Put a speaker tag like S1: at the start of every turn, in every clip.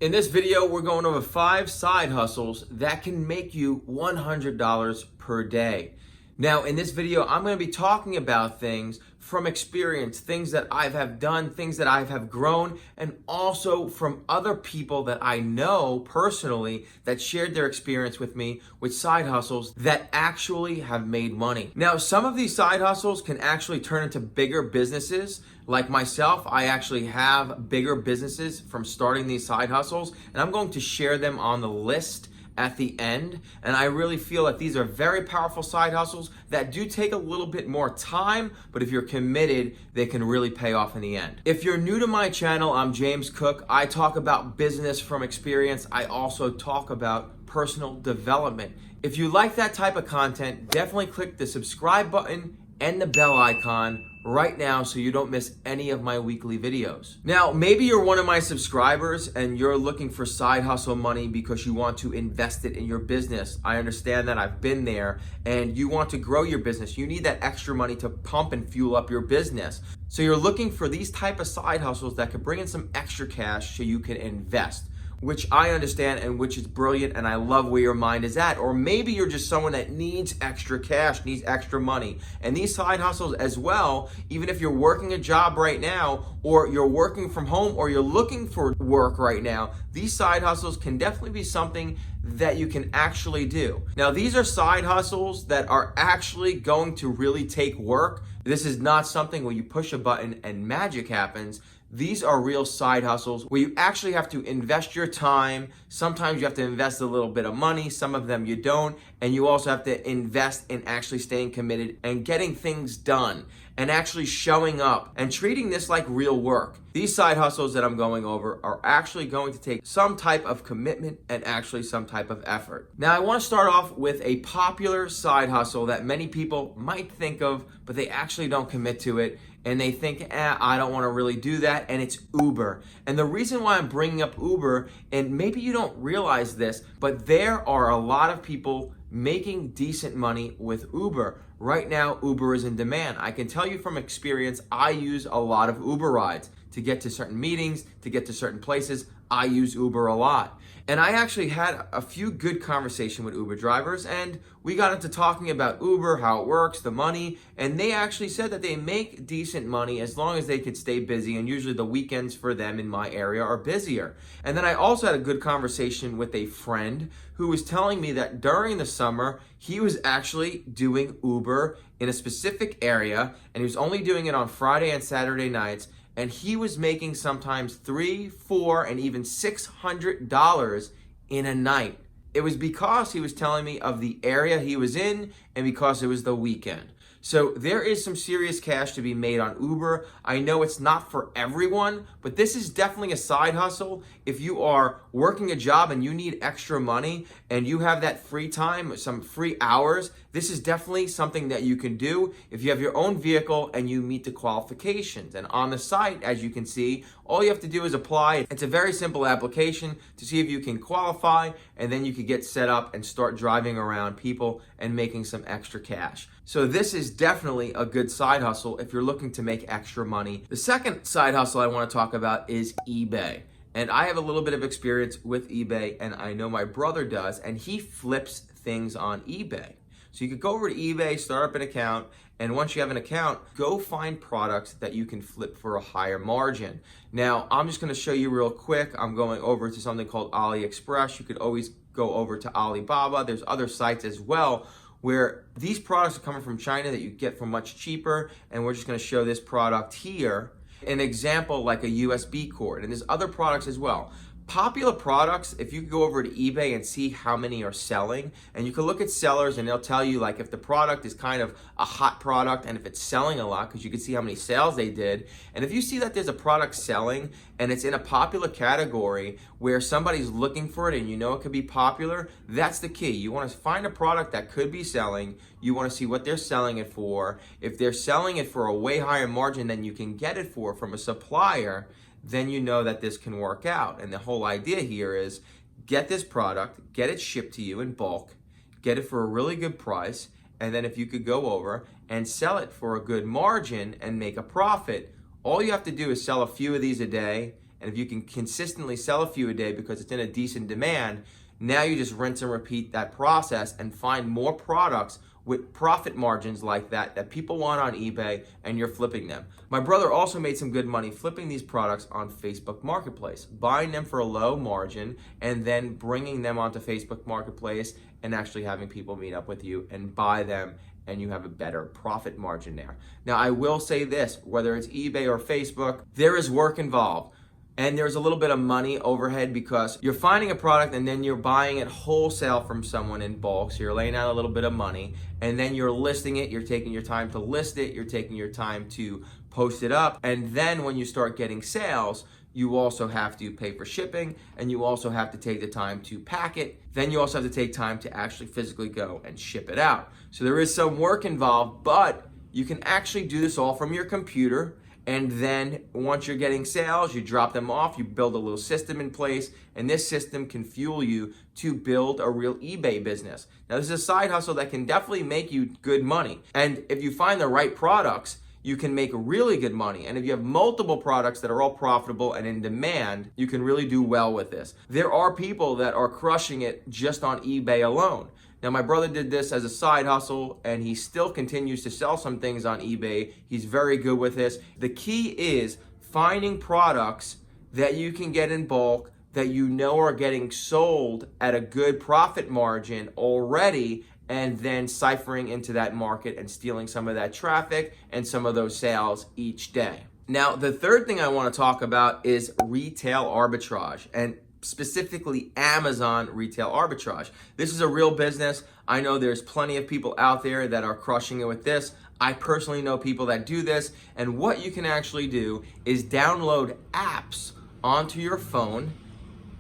S1: In this video, we're going over 5 side hustles that can make you $100 per day. Now, in this video, I'm going to be talking about things from experience, things that I have done, things that I have grown, and also from other people that I know personally that shared their experience with me with side hustles that actually have made money. Now, some of these side hustles can actually turn into bigger businesses. Like myself, I actually have bigger businesses from starting these side hustles, and I'm going to share them on the list at the end. And I really feel that these are very powerful side hustles that do take a little bit more time, but if you're committed, they can really pay off in the end. If you're new to my channel, I'm James Cook. I talk about business from experience. I also talk about personal development. If you like that type of content, definitely click the subscribe button and the bell icon right now so you don't miss any of my weekly videos. Now, maybe you're one of my subscribers and you're looking for side hustle money because you want to invest it in your business. I understand that. I've been there, and you want to grow your business. You need that extra money to pump and fuel up your business. So you're looking for these type of side hustles that could bring in some extra cash so you can invest, which I understand and which is brilliant, and I love where your mind is at. Or maybe you're just someone that needs extra cash, needs extra money. And these side hustles as well, even if you're working a job right now, or you're working from home, or you're looking for work right now, these side hustles can definitely be something that you can actually do. Now, these are side hustles that are actually going to really take work. This is not something where you push a button and magic happens. These are real side hustles where you actually have to invest your time. Sometimes you have to invest a little bit of money, some of them you don't, and you also have to invest in actually staying committed and getting things done and actually showing up and treating this like real work. These side hustles that I'm going over are actually going to take some type of commitment and actually some type of effort. Now, I want to start off with a popular side hustle that many people might think of, but they actually don't commit to it. And they think, I don't want to really do that, and it's Uber. And the reason why I'm bringing up Uber, and maybe you don't realize this, but there are a lot of people making decent money with Uber. Right now, Uber is in demand. I can tell you from experience, I use a lot of Uber rides to get to certain meetings, to get to certain places. I use Uber a lot. And I actually had a few good conversations with Uber drivers, and we got into talking about Uber, how it works, the money, and they actually said that they make decent money as long as they could stay busy, and usually the weekends for them in my area are busier. And then I also had a good conversation with a friend who was telling me that during the summer, he was actually doing Uber in a specific area, and he was only doing it on Friday and Saturday nights, and he was making sometimes $300, $400, and even $600 in a night. It was because he was telling me of the area he was in and because it was the weekend. So there is some serious cash to be made on Uber. I know it's not for everyone, but this is definitely a side hustle. If you are working a job and you need extra money and you have that free time, some free hours, this is definitely something that you can do if you have your own vehicle and you meet the qualifications. And on the site, as you can see, all you have to do is apply. It's a very simple application to see if you can qualify, and then you can get set up and start driving around people and making some extra cash. So this is definitely a good side hustle if you're looking to make extra money. The second side hustle I want to talk about is eBay. And I have a little bit of experience with eBay, and I know my brother does, and he flips things on eBay. So you could go over to eBay, start up an account, and once you have an account, go find products that you can flip for a higher margin. Now, I'm just going to show you real quick. I'm going over to something called AliExpress. You could always go over to Alibaba. There's other sites as well where these products are coming from China that you get for much cheaper, and we're just going to show this product here. An example like a USB cord, and there's other products as well. Popular products, if you go over to eBay and see how many are selling, and you can look at sellers and they'll tell you like if the product is kind of a hot product and if it's selling a lot, because you can see how many sales they did. And if you see that there's a product selling and it's in a popular category where somebody's looking for it and you know it could be popular, that's the key. You want to find a product that could be selling. You want to see what they're selling it for. If they're selling it for a way higher margin than you can get it for from a supplier, then you know that this can work out. And the whole idea here is get this product, get it shipped to you in bulk, get it for a really good price, and then if you could go over and sell it for a good margin and make a profit, all you have to do is sell a few of these a day and if you can consistently sell a few a day because it's in a decent demand, now you just rinse and repeat that process and find more products with profit margins like that people want on eBay, and you're flipping them. My brother also made some good money flipping these products on Facebook Marketplace, buying them for a low margin and then bringing them onto Facebook Marketplace and actually having people meet up with you and buy them, and you have a better profit margin there. Now, I will say this, whether it's eBay or Facebook, there is work involved. And there's a little bit of money overhead because you're finding a product and then you're buying it wholesale from someone in bulk. So you're laying out a little bit of money and then you're listing it. You're taking your time to list it. You're taking your time to post it up. And then when you start getting sales, you also have to pay for shipping and you also have to take the time to pack it. Then you also have to take time to actually physically go and ship it out. So there is some work involved, but you can actually do this all from your computer. And then once you're getting sales, you drop them off, you build a little system in place, and this system can fuel you to build a real eBay business. Now, this is a side hustle that can definitely make you good money. And if you find the right products, you can make really good money. And if you have multiple products that are all profitable and in demand, you can really do well with this. There are people that are crushing it just on eBay alone. Now, my brother did this as a side hustle, and he still continues to sell some things on eBay. He's very good with this. The key is finding products that you can get in bulk, that you know are getting sold at a good profit margin already, and then ciphering into that market and stealing some of that traffic and some of those sales each day. Now, the third thing I want to talk about is retail arbitrage, and specifically Amazon retail arbitrage. This is a real business. I know there's plenty of people out there that are crushing it with this. I personally know people that do this, and what you can actually do is download apps onto your phone,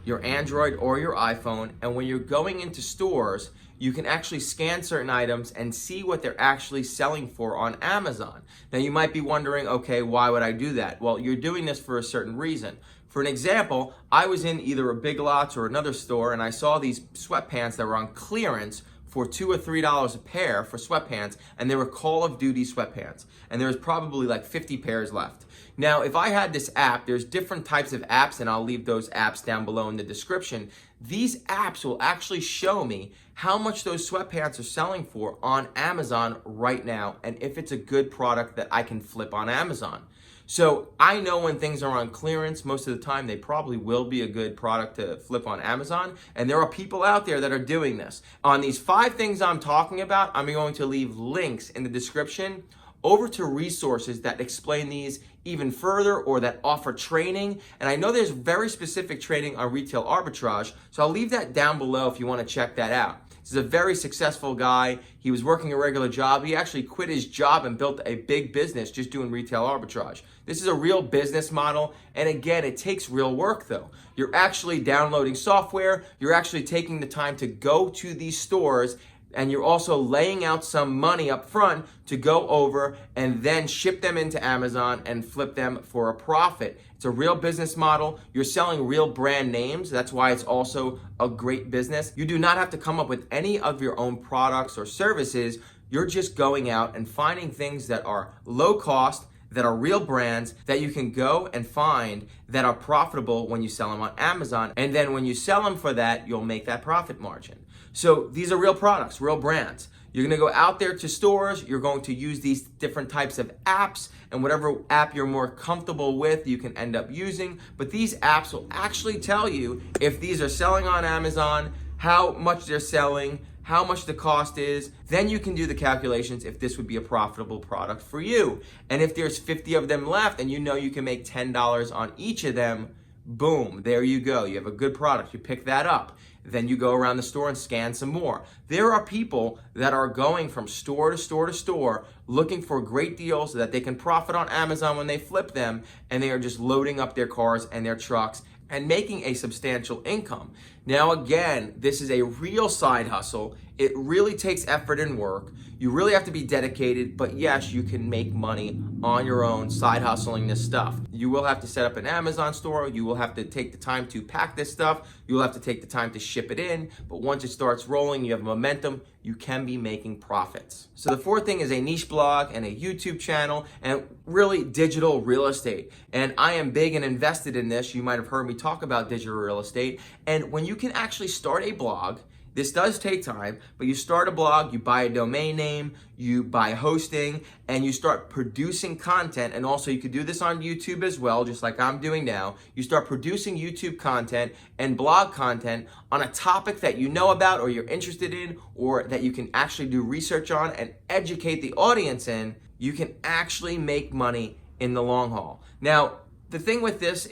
S1: your Android or your iPhone, and when you're going into stores, you can actually scan certain items and see what they're actually selling for on Amazon. Now, you might be wondering, okay, why would I do that? Well, you're doing this for a certain reason. For an example, I was in either a Big Lots or another store and I saw these sweatpants that were on clearance for $2 or $3 a pair for sweatpants, and they were Call of Duty sweatpants. And there was probably like 50 pairs left. Now, if I had this app, there's different types of apps, and I'll leave those apps down below in the description. These apps will actually show me how much those sweatpants are selling for on Amazon right now, and if it's a good product that I can flip on Amazon. So I know when things are on clearance, most of the time they probably will be a good product to flip on Amazon. And there are people out there that are doing this. On these 5 things I'm talking about, I'm going to leave links in the description over to resources that explain these even further or that offer training. And I know there's very specific training on retail arbitrage, so I'll leave that down below if you want to check that out. This is a very successful guy. He was working a regular job. He actually quit his job and built a big business just doing retail arbitrage. This is a real business model. And again, it takes real work though. You're actually downloading software. You're actually taking the time to go to these stores, and you're also laying out some money up front to go over and then ship them into Amazon and flip them for a profit. It's a real business model. You're selling real brand names. That's why it's also a great business. You do not have to come up with any of your own products or services. You're just going out and finding things that are low cost, that are real brands that you can go and find that are profitable when you sell them on Amazon. And then when you sell them for that, you'll make that profit margin. So these are real products, real brands. You're gonna go out there to stores, you're going to use these different types of apps, and whatever app you're more comfortable with, you can end up using. But these apps will actually tell you if these are selling on Amazon, how much they're selling, how much the cost is. Then you can do the calculations if this would be a profitable product for you. And if there's 50 of them left and you know you can make $10 on each of them, boom, there you go. You have a good product. You pick that up. Then you go around the store and scan some more. There are people that are going from store to store to store looking for great deals so that they can profit on Amazon when they flip them, and they are just loading up their cars and their trucks and making a substantial income. Now again, this is a real side hustle. It really takes effort and work. You really have to be dedicated, but yes, you can make money on your own side hustling this stuff. You will have to set up an Amazon store. You will have to take the time to pack this stuff. You will have to take the time to ship it in. But once it starts rolling, you have momentum, you can be making profits. So the fourth thing is a niche blog and a YouTube channel and really digital real estate. And I am big and invested in this. You might have heard me talk about digital real estate. And when you can actually start a blog, this does take time, but you start a blog, you buy a domain name, you buy hosting, and you start producing content. And also you could do this on YouTube as well, just like I'm doing now. You start producing YouTube content and blog content on a topic that you know about or you're interested in, or that you can actually do research on and educate the audience in. You can actually make money in the long haul. Now, the thing with this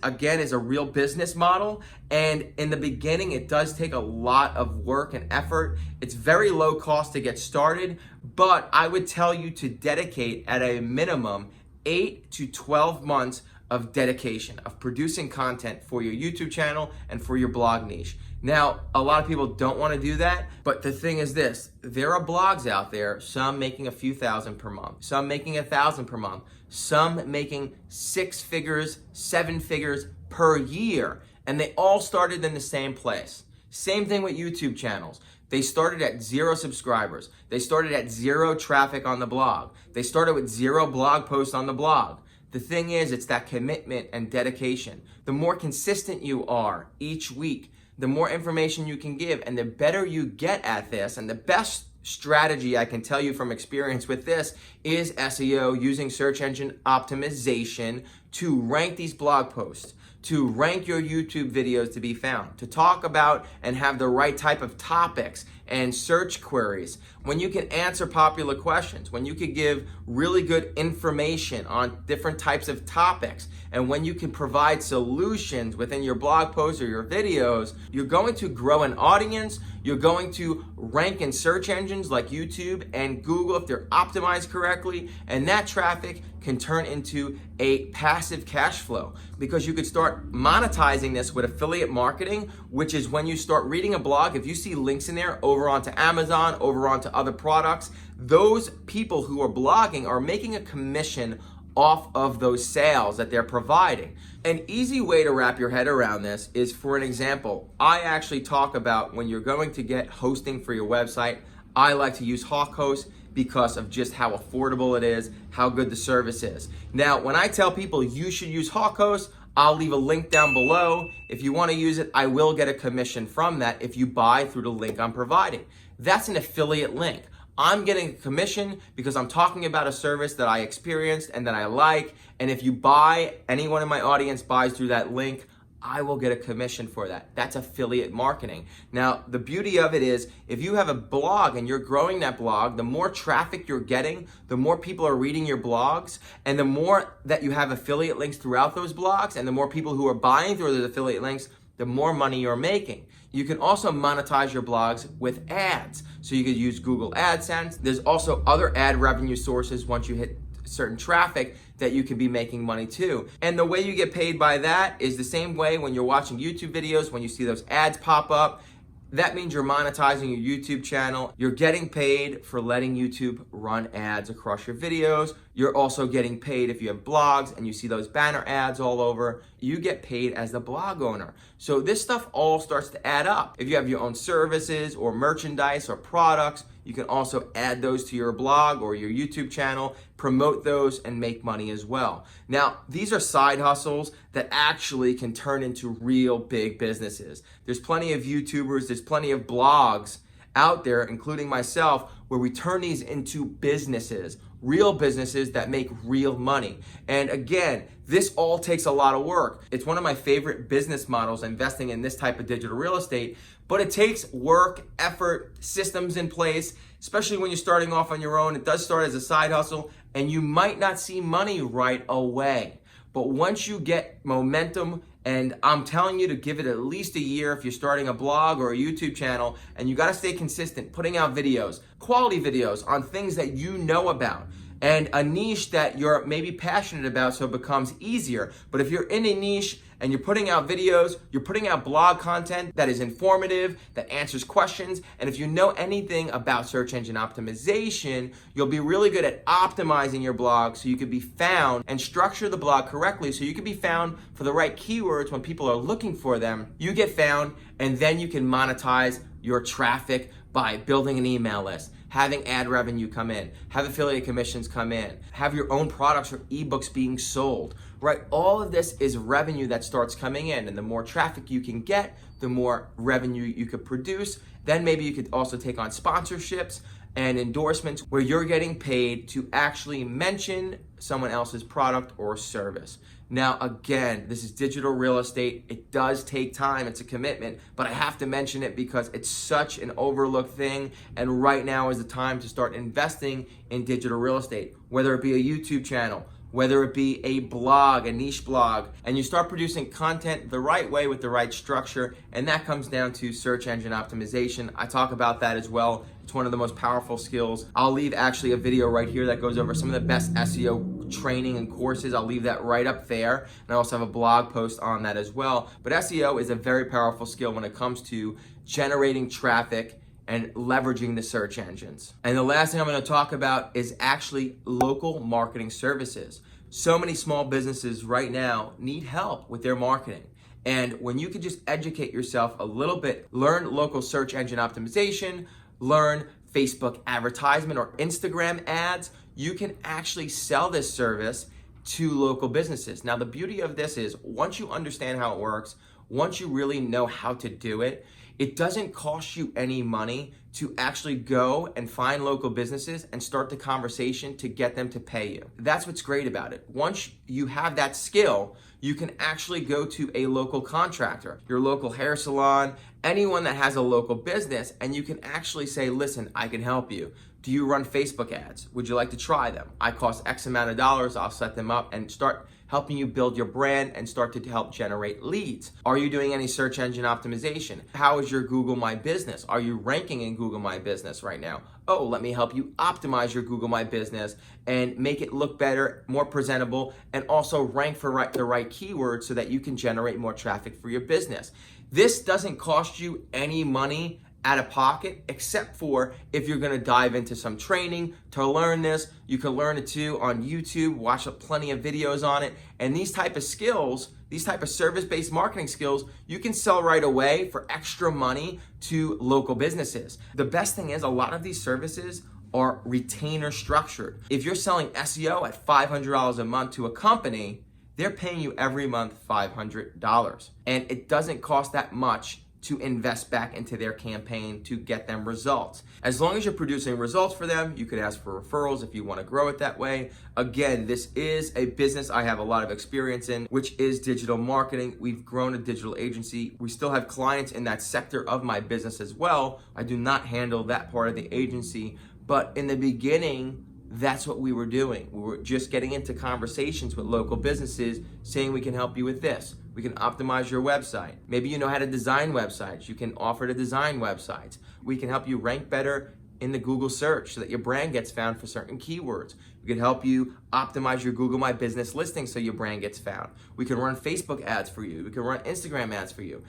S1: again is a real business model, and in the beginning it does take a lot of work and effort. It's very low cost to get started, but I would tell you to dedicate at a minimum 8 to 12 months of dedication, of producing content for your YouTube channel and for your blog niche. Now, a lot of people don't want to do that, but the thing is this, there are blogs out there, some making a few thousand per month, some making 1,000 per month, some making 6 figures, 7 figures per year, and they all started in the same place. Same thing with YouTube channels. They started at 0 subscribers. They started at 0 traffic on the blog. They started with 0 blog posts on the blog. The thing is, it's that commitment and dedication. The more consistent you are each week, the more information you can give, and the better you get at this, and the best strategy I can tell you from experience with this is SEO, using search engine optimization to rank these blog posts, to rank your YouTube videos to be found, to talk about and have the right type of topics and search queries. When you can answer popular questions, when you can give really good information on different types of topics, and when you can provide solutions within your blog posts or your videos, you're going to grow an audience. You're going to rank in search engines like YouTube and Google if they're optimized correctly, and that traffic can turn into a passive cash flow, because you could start monetizing this with affiliate marketing, which is when you start reading a blog, if you see links in there over onto Amazon, over onto other products, those people who are blogging are making a commission off of those sales that they're providing. An easy way to wrap your head around this is, for an example, I actually talk about when you're going to get hosting for your website, I like to use HawkHost because of just how affordable it is, how good the service is. Now, when I tell people you should use HawkHost, I'll leave a link down below. If you want to use it, I will get a commission from that if you buy through the link I'm providing. That's an affiliate link. I'm getting a commission because I'm talking about a service that I experienced and that I like. And if you buy, anyone in my audience buys through that link, I will get a commission for that. That's affiliate marketing. Now, the beauty of it is, if you have a blog and you're growing that blog, the more traffic you're getting, the more people are reading your blogs, and the more that you have affiliate links throughout those blogs, and the more people who are buying through those affiliate links, the more money you're making. You can also monetize your blogs with ads. So you could use Google AdSense. There's also other ad revenue sources once you hit certain traffic that you can be making money too. And the way you get paid by that is the same way when you're watching YouTube videos, when you see those ads pop up. That means you're monetizing your YouTube channel. You're getting paid for letting YouTube run ads across your videos. You're also getting paid if you have blogs and you see those banner ads all over. You get paid as the blog owner. So this stuff all starts to add up. If you have your own services or merchandise or products, you can also add those to your blog or your YouTube channel, promote those, and make money as well. Now, these are side hustles that actually can turn into real big businesses. There's plenty of YouTubers, there's plenty of blogs out there, including myself, where we turn these into businesses, real businesses that make real money. And again, this all takes a lot of work. It's one of my favorite business models, investing in this type of digital real estate, but it takes work, effort, systems in place, especially when you're starting off on your own. It does start as a side hustle, and you might not see money right away. But once you get momentum, and I'm telling you to give it at least a year if you're starting a blog or a YouTube channel, and you gotta stay consistent, putting out videos, quality videos on things that you know about, and a niche that you're maybe passionate about, so it becomes easier. But if you're in a niche and you're putting out videos, you're putting out blog content that is informative, that answers questions, and if you know anything about search engine optimization, you'll be really good at optimizing your blog so you can be found, and structure the blog correctly so you can be found for the right keywords when people are looking for them. You get found, and then you can monetize your traffic by building an email list, having ad revenue come in, have affiliate commissions come in, have your own products or ebooks being sold, right? All of this is revenue that starts coming in, and the more traffic you can get, the more revenue you could produce. Then maybe you could also take on sponsorships and endorsements where you're getting paid to actually mention someone else's product or service. Now, again, this is digital real estate. It does take time, it's a commitment, but I have to mention it because it's such an overlooked thing, and right now is the time to start investing in digital real estate, whether it be a YouTube channel, whether it be a blog, a niche blog, and you start producing content the right way with the right structure, and that comes down to search engine optimization. I talk about that as well. It's one of the most powerful skills. I'll leave actually a video right here that goes over some of the best SEO training and courses. I'll leave that right up there, and I also have a blog post on that as well. But SEO is a very powerful skill when it comes to generating traffic and leveraging the search engines. And the last thing I'm going to talk about is actually local marketing services. So many small businesses right now need help with their marketing. And when you can just educate yourself a little bit, learn local search engine optimization, learn Facebook advertisement or Instagram ads, you can actually sell this service to local businesses. Now, the beauty of this is once you understand how it works, once you really know how to do it, it doesn't cost you any money to actually go and find local businesses and start the conversation to get them to pay you. That's what's great about it. Once you have that skill, you can actually go to a local contractor, your local hair salon, anyone that has a local business, and you can actually say, listen, I can help you. Do you run Facebook ads? Would you like to try them? I cost X amount of dollars. I'll set them up and start helping you build your brand and start to help generate leads. Are you doing any search engine optimization? How is your Google My Business? Are you ranking in Google My Business right now? Oh, let me help you optimize your Google My Business and make it look better, more presentable, and also rank for the right keywords so that you can generate more traffic for your business. This doesn't cost you any money out of pocket, except for if you're gonna dive into some training to learn this. You can learn it too on YouTube, watch plenty of videos on it. And these type of skills, these type of service-based marketing skills, you can sell right away for extra money to local businesses. The best thing is a lot of these services are retainer structured. If you're selling SEO at $500 a month to a company, they're paying you every month $500. And it doesn't cost that much to invest back into their campaign to get them results. As long as you're producing results for them, you could ask for referrals if you want to grow it that way. Again, this is a business I have a lot of experience in, which is digital marketing. We've grown a digital agency. We still have clients in that sector of my business as well. I do not handle that part of the agency, but in the beginning, that's what we were doing. We were just getting into conversations with local businesses saying we can help you with this. We can optimize your website. Maybe you know how to design websites. You can offer to design websites. We can help you rank better in the Google search so that your brand gets found for certain keywords. We can help you optimize your Google My Business listing so your brand gets found. We can run Facebook ads for you. We can run Instagram ads for you.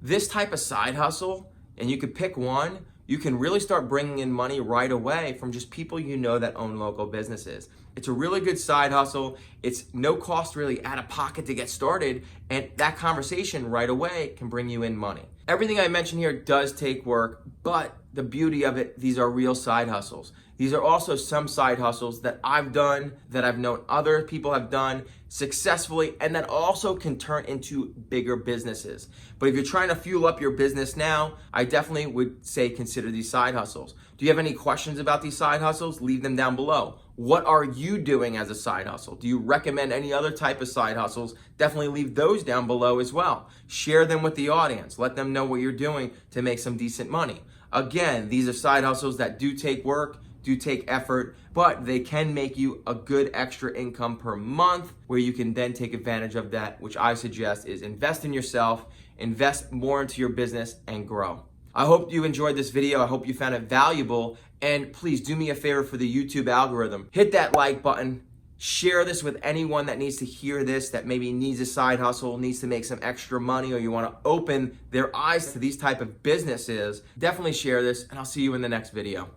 S1: This type of side hustle, and you could pick one, you can really start bringing in money right away from just people you know that own local businesses. It's a really good side hustle. It's no cost really out of pocket to get started, and that conversation right away can bring you in money. Everything I mentioned here does take work, but the beauty of it, these are real side hustles. These are also some side hustles that I've done, that I've known other people have done successfully, and that also can turn into bigger businesses. But if you're trying to fuel up your business now, I definitely would say consider these side hustles. Do you have any questions about these side hustles? Leave them down below. What are you doing as a side hustle? Do you recommend any other type of side hustles? Definitely leave those down below as well. Share them with the audience. Let them know what you're doing to make some decent money. Again, these are side hustles that do take work, do take effort, but they can make you a good extra income per month where you can then take advantage of that, which I suggest is invest in yourself, invest more into your business, and grow. I hope you enjoyed this video. I hope you found it valuable, and please do me a favor for the YouTube algorithm. Hit that like button, Share this with anyone that needs to hear this, that maybe needs a side hustle, needs to make some extra money, or you want to open their eyes to these type of businesses. Definitely share this, and I'll see you in the next video.